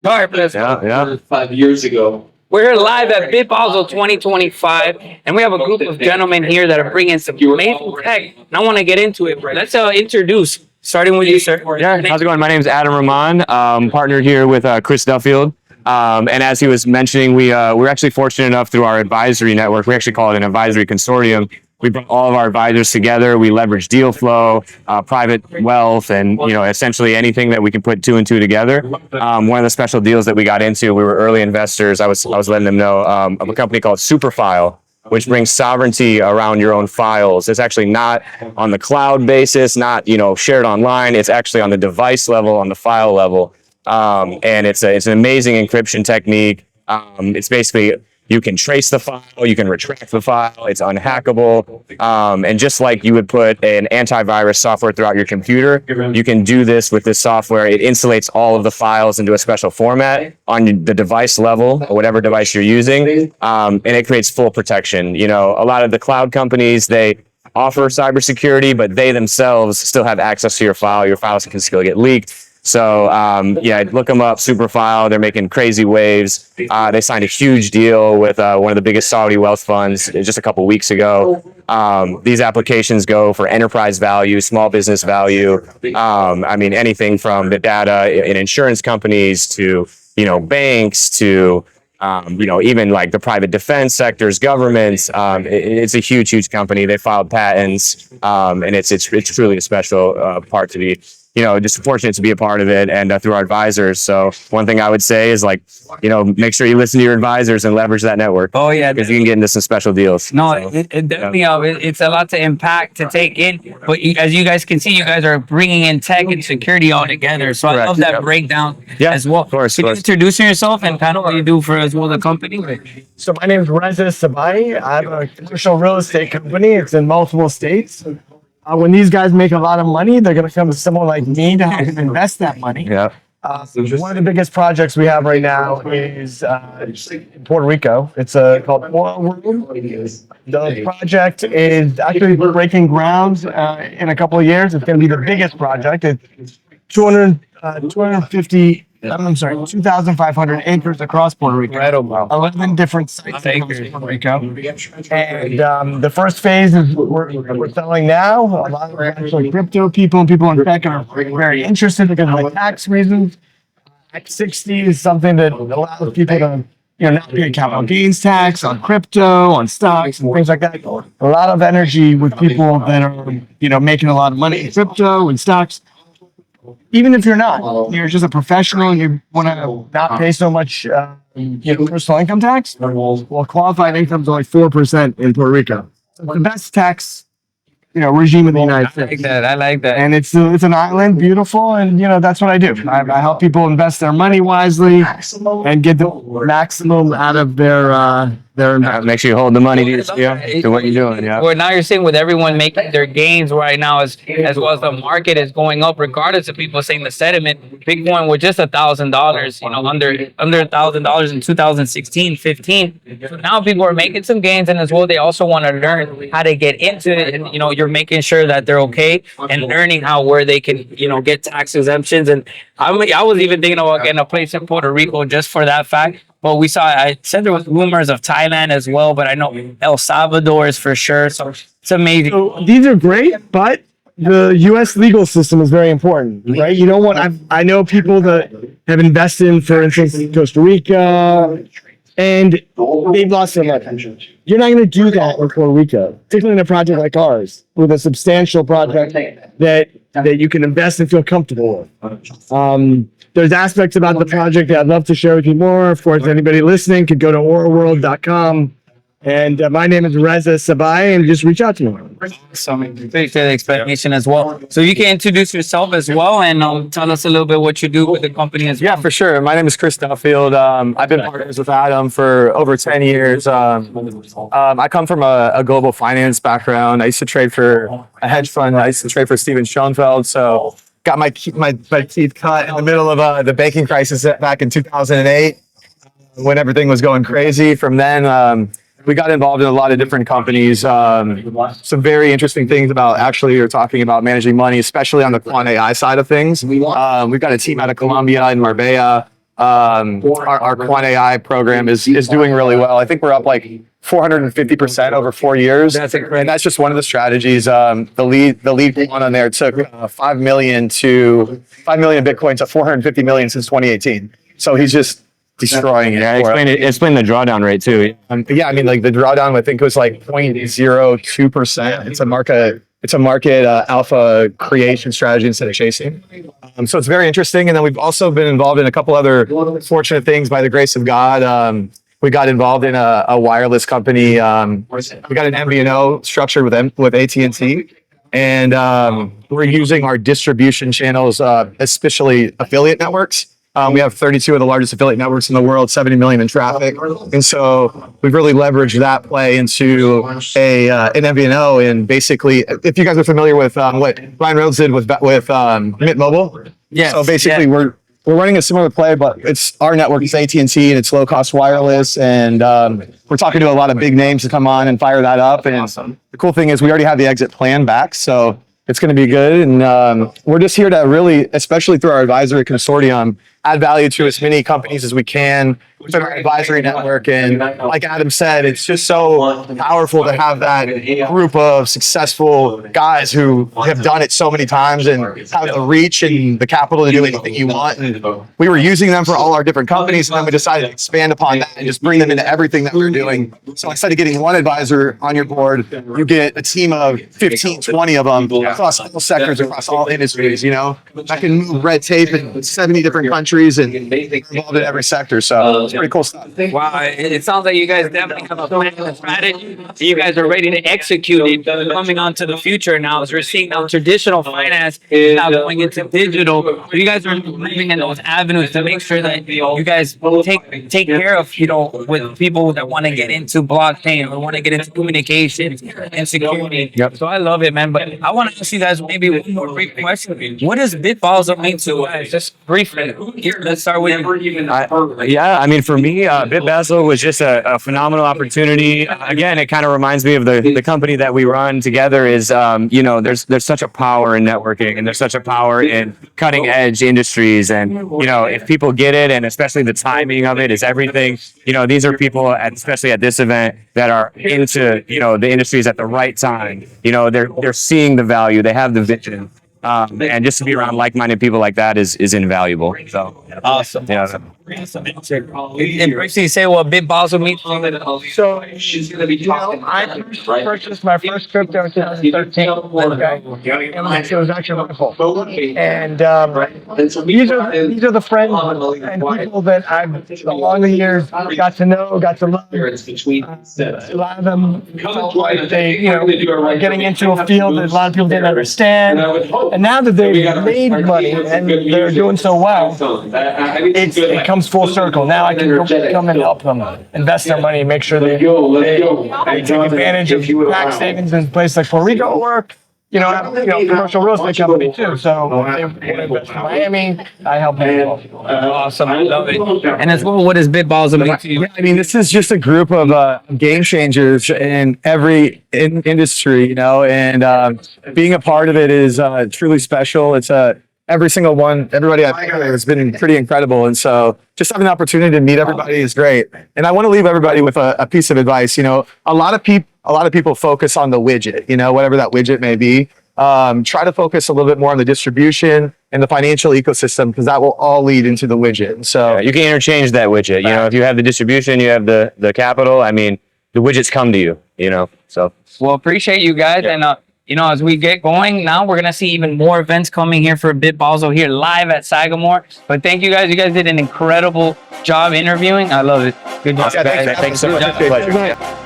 All right, let's Yeah, yeah. 5 years ago. We're here live at Bit Basel 2025, and we have a group of gentlemen here that are bringing some amazing tech. And I want to get into it. Let's introduce, starting with you, sir. Yeah, how's it going? My name is Adam Rahman. Partnered here with Chris Duffield. And as he was mentioning, we're actually fortunate enough through our advisory network. We actually call it an advisory consortium. We bring all of our advisors together. We leverage deal flow, private wealth, and essentially anything that we can put two and two together. One of the special deals that we got into, we were early investors. I was letting them know of a company called Superfile, which brings sovereignty around your own files. It's actually not on the cloud basis, not shared online. It's actually on the device level, on the file level, and it's an amazing encryption technique. It's basically, you can trace the file, you can retract the file, it's unhackable. And just like you would put an antivirus software throughout your computer, you can do this with this software. It insulates all of the files into a special format on the device level, or whatever device you're using, and it creates full protection. A lot of the cloud companies, they offer cybersecurity, but they themselves still have access to your file. Your files can still get leaked. So, yeah, look them up, Superfile. They're making crazy waves. They signed a huge deal with one of the biggest Saudi wealth funds just a couple weeks ago. These applications go for enterprise value, small business value. I mean, anything from the data in insurance companies to, banks to, even like the private defense sectors, governments. It's a huge, huge company. They filed patents, and it's truly a special part to be, just fortunate to be a part of it, and through our advisors. So one thing I would say is make sure you listen to your advisors and leverage that network. Oh yeah, because you can get into some special deals. No, it definitely it's a lot to impact to take in. But as you guys can see, you guys are bringing in tech and security all together. So Correct. I love that breakdown as well. Of course. Can you introduce yourself and kind of what you do for as well the company? So my name is Reza Sabaii. I have a commercial real estate company. It's in multiple states. When these guys make a lot of money, they're going to come to someone like me to help them invest that money. Yeah. One of the biggest projects we have right now is in Puerto Rico. It's called Oil World. The project is actually breaking ground in a couple of years. It's going to be the biggest project. It's 2,500 acres across Puerto Rico. Incredible. 11 different sites across Puerto Rico. And the first phase is we're selling now. A lot of actually crypto people and people in tech are very interested because of tax reasons. Act 60 is something that allows people to not pay capital gains tax on crypto, on stocks, and things like that. A lot of energy with people that are making a lot of money in crypto and stocks. Even if you're not, you're just a professional and you want to not pay so much personal income tax, well, qualified income is only 4% in Puerto Rico. So it's the best tax regime in the United States. I like that. And it's an island, beautiful, and that's what I do. I help people invest their money wisely and get the maximum out of their investment. Make sure you hold the money to what you're doing. Yeah. Well, now you're seeing with everyone making their gains right now, as well as the market is going up, regardless of people saying the sentiment. Bitcoin was just $1,000, under $1,000 in 2016, 15. So now people are making some gains, and as well, they also want to learn how to get into it. And you're making sure that they're okay and learning where they can get tax exemptions. And I was even thinking about getting a place in Puerto Rico just for that fact. But I said there was rumors of Thailand as well, but I know El Salvador is for sure. So it's amazing. So these are great, but the U.S. legal system is very important, right? You don't want. I know people that have invested in, for instance, Costa Rica, and they've lost their money. You're not going to do that in Puerto Rico, particularly in a project like ours, with a substantial project that you can invest and feel comfortable with. There's aspects about the project that I'd love to share with you more. Of course, anybody listening could go to orworld.com. And my name is Reza Sabaii, and just reach out to me. So thanks for the explanation as well. So you can introduce yourself as well and tell us a little bit what you do with the company as well. Yeah, for sure. My name is Chris Duffield. I've been partners with Adam for over 10 years. I come from a global finance background. I used to trade for a hedge fund. I used to trade for Steven Schoenfeld. So got my teeth cut in the middle of the banking crisis back in 2008 when everything was going crazy. From then, we got involved in a lot of different companies. Some very interesting things about you're talking about managing money, especially on the quant AI side of things. We've got a team out of Colombia in Marbella. Our Quant AI program is doing really well. I think we're up like 450% over 4 years. That's incredible. And that's just one of the strategies. The lead one on there took 5 million Bitcoin to 450 million since 2018. So he's just destroying it. Yeah, explain the drawdown rate too. Yeah, I mean, like the drawdown, I think it was like 0.02%. It's a market alpha creation strategy instead of chasing. So it's very interesting. And then we've also been involved in a couple other fortunate things by the grace of God. We got involved in a wireless company. We got an MVNO structured with AT&T. And we're using our distribution channels, especially affiliate networks. We have 32 of the largest affiliate networks in the world, 70 million in traffic. And so we've really leveraged that play into an MVNO. And basically, if you guys are familiar with what Ryan Reynolds did with Mint Mobile. Yes. So basically, we're running a similar play, but it's our network is AT&T and it's low cost wireless. And we're talking to a lot of big names to come on and fire that up. And the cool thing is we already have the exit plan back. So it's going to be good. And we're just here to really, especially through our advisory consortium, add value to as many companies as we can within our advisory network. And like Adam said, it's just so powerful to have that group of successful guys who have done it so many times and have the reach and the capital to do anything you want. And we were using them for all our different companies, and then we decided to expand upon that and just bring them into everything that we were doing. So instead of getting one advisor on your board, you get a team of 15, 20 of them across all sectors, across all industries, you know, that can move red tape in 70 different countries and involved in every sector. So it's pretty cool stuff. Wow, it sounds like you guys definitely have a plan and strategy. You guys are ready to execute it. Coming on to the future now, as we're seeing now, traditional finance is now going into digital. You guys are moving in those avenues to make sure that you guys take care of, you know, with people that want to get into blockchain or want to get into communications and security. Yep. So I love it, man. But I want to ask you guys maybe one more brief question. What does BitBalls mean to us? Just briefly. Here, let's start with I mean, for me, BitBasel was just a phenomenal opportunity. Again, it kind of reminds me of the company that we run together. Is you know, there's such a power in networking, and there's such a power in cutting edge industries. And you know, if people get it, and especially the timing of it is everything. You know, these are people, especially at this event, that are into, you know, the industries at the right time. You know, they're seeing the value, they have the vision. And just to be around like-minded people like that is invaluable. So awesome. Yeah. And briefly say what BitBalls means. So, you know, I purchased my first crypto in 2013. Okay? And it was actually wonderful. And these are the friends and people that I've, along the years, got to know, got to love. A lot of them felt like they, you know, are getting into a field that a lot of people didn't understand. And now that they've made money and they're doing so well, it comes full circle. Now I can come and help them invest their money and make sure they take advantage of tax savings in places like Puerto Rico or, you know, commercial real estate company too. So they invest in Miami, I help them. Awesome. I love it. And as well, what does BitBalls mean to you? Yeah, I mean, this is just a group of game changers in every industry, you know, and being a part of it is truly special. It's every single one, everybody I've met has been pretty incredible. And so just having the opportunity to meet everybody is great. And I want to leave everybody with a piece of advice. You know, a lot of people focus on the widget, you know, whatever that widget may be. Try to focus a little bit more on the distribution and the financial ecosystem, because that will all lead into the widget. And so you can interchange that widget. You know, if you have the distribution, you have the capital. I mean, the widgets come to you, you know, so. Well, appreciate you guys. Yeah. And, you know, as we get going now, we're going to see even more events coming here for BitBalls here live at Sagamore. But thank you guys. You guys did an incredible job interviewing. I love it. Good job. Yeah, thanks so much. Pleasure.